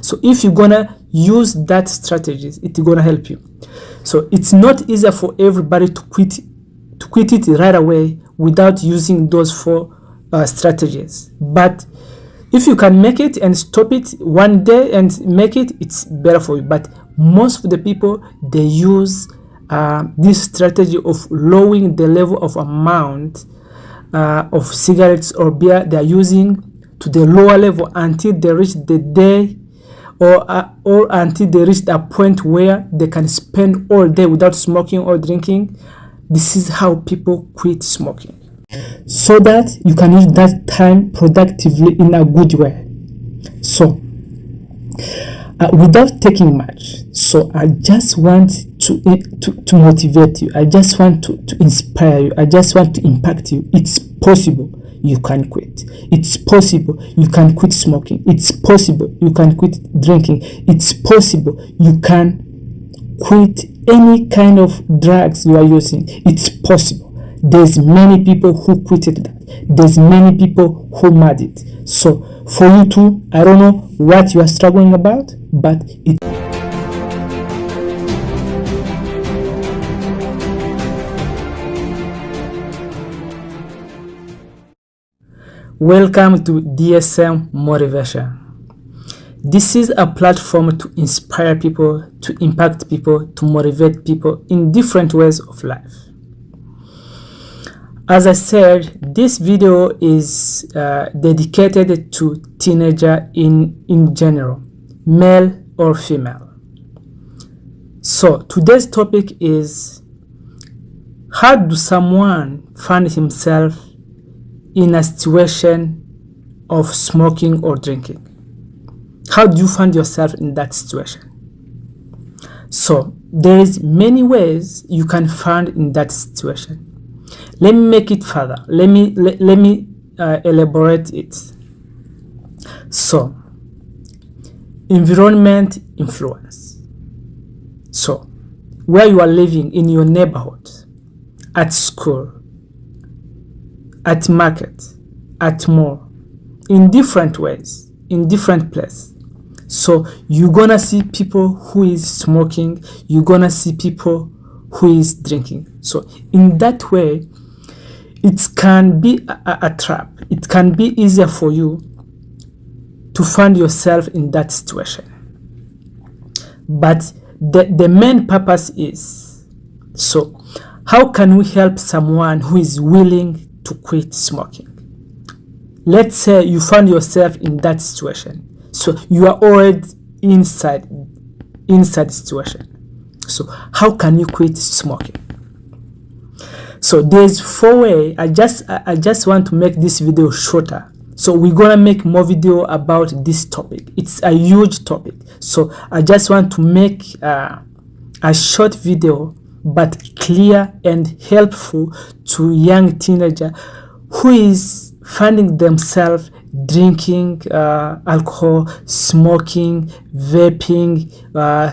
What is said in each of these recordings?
So if you're gonna use that strategies, it's gonna help you. So it's not easier for everybody to quit it right away without using those 4 strategies. But if you can make it and stop it one day and make it, it's better for you. But most of the people, they use this strategy of lowering the level of amount of cigarettes or beer they're using to the lower level until they reach the day or until they reach a point where they can spend all day without smoking or drinking. This is how people quit smoking, so that you can use that time productively in a good way. So without taking much, so I just want to motivate you. I just want to inspire you. I just want to impact you. It's possible you can quit. It's possible you can quit smoking. It's possible you can quit drinking. It's possible you can quit any kind of drugs you are using. It's possible. There's many people who quitted that. There's many people who made it. So for you too, I don't know what you are struggling about, but it Welcome to DSM Motivation. This is a platform to inspire people, to impact people, to motivate people in different ways of life. As I said, this video is dedicated to teenager in general, male or female. So today's topic is, how do someone find himself in a situation of smoking or drinking? How do you find yourself in that situation? So there is many ways you can find in that situation. Let me make it further. Let me elaborate it. So, environment influence. So, where you are living, in your neighborhood, at school, at market, at mall, in different ways, in different places. So you're gonna see people who is smoking, you're gonna see people who is drinking. So in that way, it can be a trap. It can be easier for you to find yourself in that situation. But the main purpose is, so how can we help someone who is willing to quit smoking? Let's say you find yourself in that situation. So you are already inside the situation. So how can you quit smoking? So there's 4 ways. I just want to make this video shorter. So we're gonna make more video about this topic. It's a huge topic. So I just want to make a short video, but clear and helpful to young teenager who is finding themselves drinking alcohol, smoking, vaping,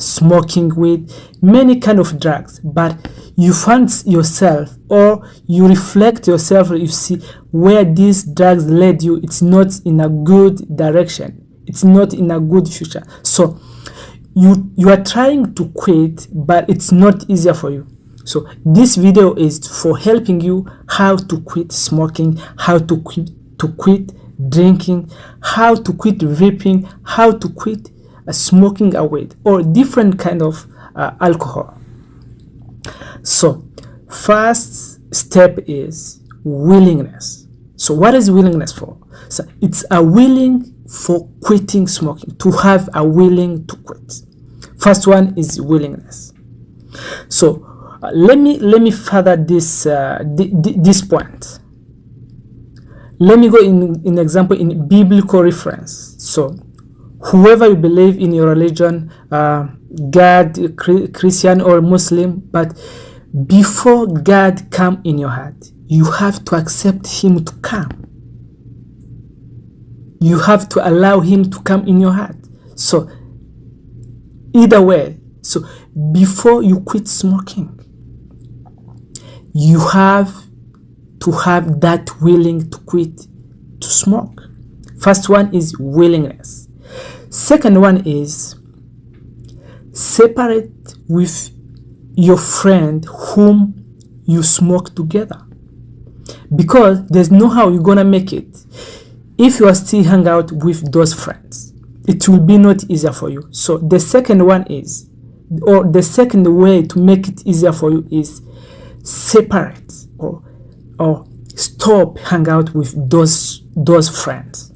smoking weed, many kind of drugs. But you find yourself, or you reflect yourself, you see where these drugs led you. It's not in a good direction. It's not in a good future. So you are trying to quit, but it's not easier for you. So this video is for helping you how to quit smoking, how to quit drinking, how to quit vaping, how to quit smoking a weed or different kind of alcohol. So first step is willingness. So what is willingness for? So it's a willing for quitting smoking, to have a willing to quit. First one is willingness. So let me further this this point. Let me go in example in biblical reference. So whoever you believe in your religion, God, Christian or Muslim, but before God come in your heart, you have to accept him to come. You have to allow him to come in your heart. So either way, so before you quit smoking, you have to have that willing to quit to smoke. First one is willingness. Second one is separate with your friend whom you smoke together, because there's no how you're gonna make it if you are still hang out with those friends. It will be not easier for you. So the second one is, or the second way to make it easier for you is separate or stop hang out with those friends.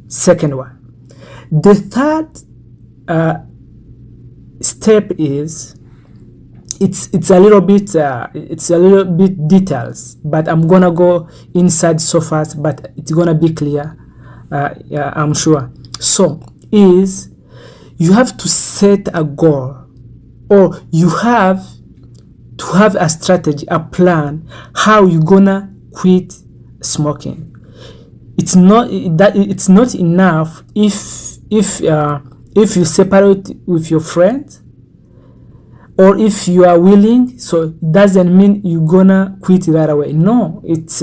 Second one. The third step is, it's a little bit details, but I'm gonna go inside so fast, but it's gonna be clear, I'm sure. So is, you have to set a goal, or you have to have a strategy, a plan, how you gonna quit smoking. It's not enough if you separate with your friends, or if you are willing. So it doesn't mean you're gonna quit right away. No, it's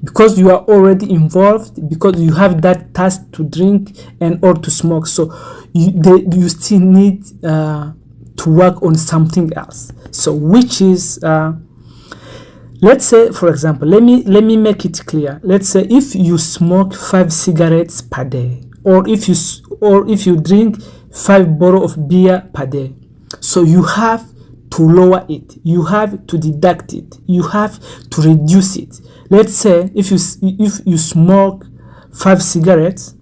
because you are already involved, because you have that task to drink and or to smoke. So you still need to work on something else. So which is, let's say, for example, let me make it clear. Let's say if you smoke 5 cigarettes per day, or if you drink 5 bottles of beer per day, so you have to lower it, you have to deduct it, you have to reduce it. Let's say if you smoke 5 cigarettes,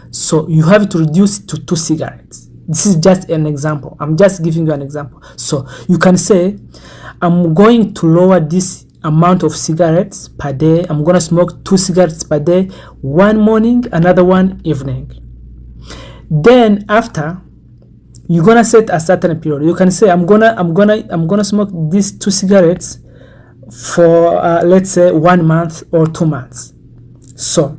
so you have to reduce it to 2 cigarettes. This is just an example. I'm just giving you an example. So you can say, I'm going to lower this amount of cigarettes per day. I'm going to smoke 2 cigarettes per day, one morning, another one evening. Then after, you're going to set a certain period. You can say, I'm gonna smoke these 2 cigarettes for let's say 1 month or 2 months. So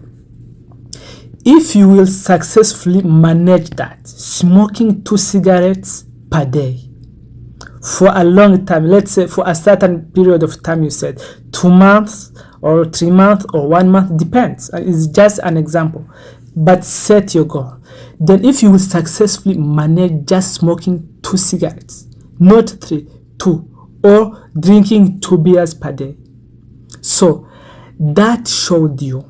if you will successfully manage that, smoking 2 cigarettes per day for a long time, let's say for a certain period of time, you said 2 months or 3 months or 1 month, depends. It's just an example, but set your goal. Then if you will successfully manage just smoking 2 cigarettes, not 3, 2, or drinking 2 beers per day, so that showed you,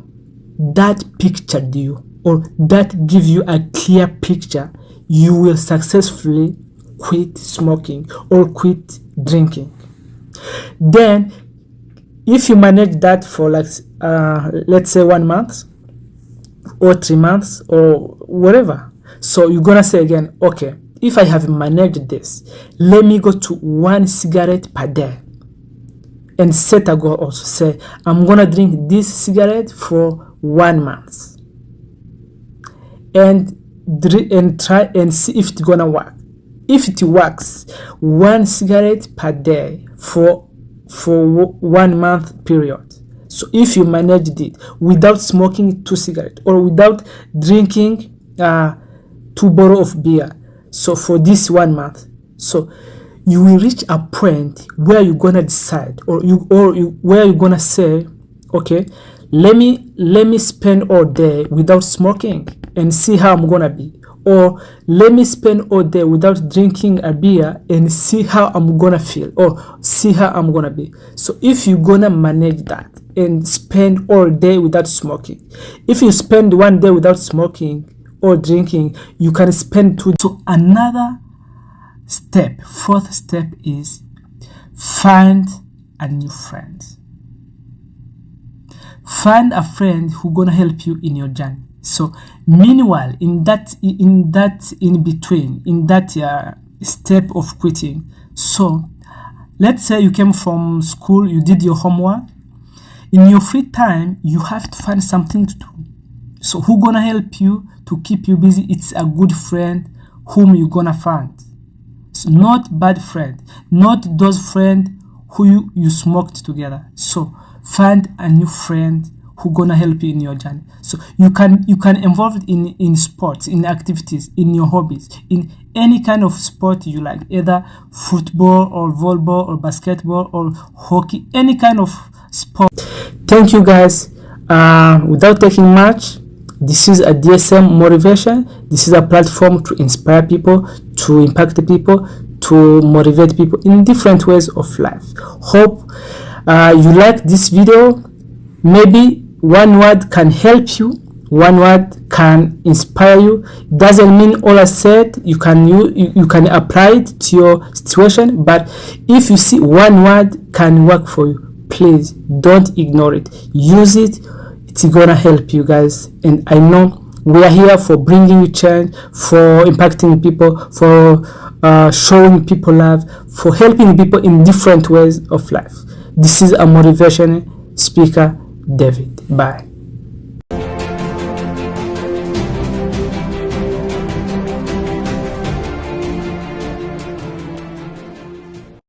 that pictured you, or that gives you a clear picture, you will successfully quit smoking or quit drinking. Then if you manage that for like let's say 1 month or 3 months or whatever, so you're gonna say again, okay, if I have managed this, let me go to 1 cigarette per day, and set a goal. Also say, I'm gonna drink this cigarette for 1 month, and try and see if it's gonna work. If it works, 1 cigarette per day for 1 month period. So if you managed it without smoking 2 cigarettes or without drinking 2 bottles of beer, so for this 1 month, so you will reach a point where you're gonna decide, where you're gonna say, okay, let me spend all day without smoking and see how I'm gonna be, or let me spend all day without drinking a beer and see how I'm gonna feel, or see how I'm gonna be. So if you're gonna manage that and spend all day without smoking, if you spend 1 day without smoking or drinking, you can spend 2. So another step, 4th step, is find a new friend. Find a friend who's gonna help you in your journey. So meanwhile, in between, in that step of quitting, so let's say you came from school, you did your homework. In your free time, you have to find something to do. So who gonna help you to keep you busy? It's a good friend whom you gonna find. So not bad friend, not those friends who you smoked together. So find a new friend who gonna help you in your journey. So you can involve in sports, in activities, in your hobbies, in any kind of sport you like, either football or volleyball or basketball or hockey, any kind of sport. Thank you guys. Without taking much, This is a DSM motivation. This is a platform to inspire people, to impact people, to motivate people in different ways of life. Hope you like this video. Maybe one word can help you, one word can inspire you. It doesn't mean all I said you can apply it to your situation, but if you see one word can work for you, please don't ignore it. Use it. It's gonna help you guys. And I know we are here for bringing you change, for impacting people, for showing people love, for helping people in different ways of life. This is a motivation speaker, David. Bye.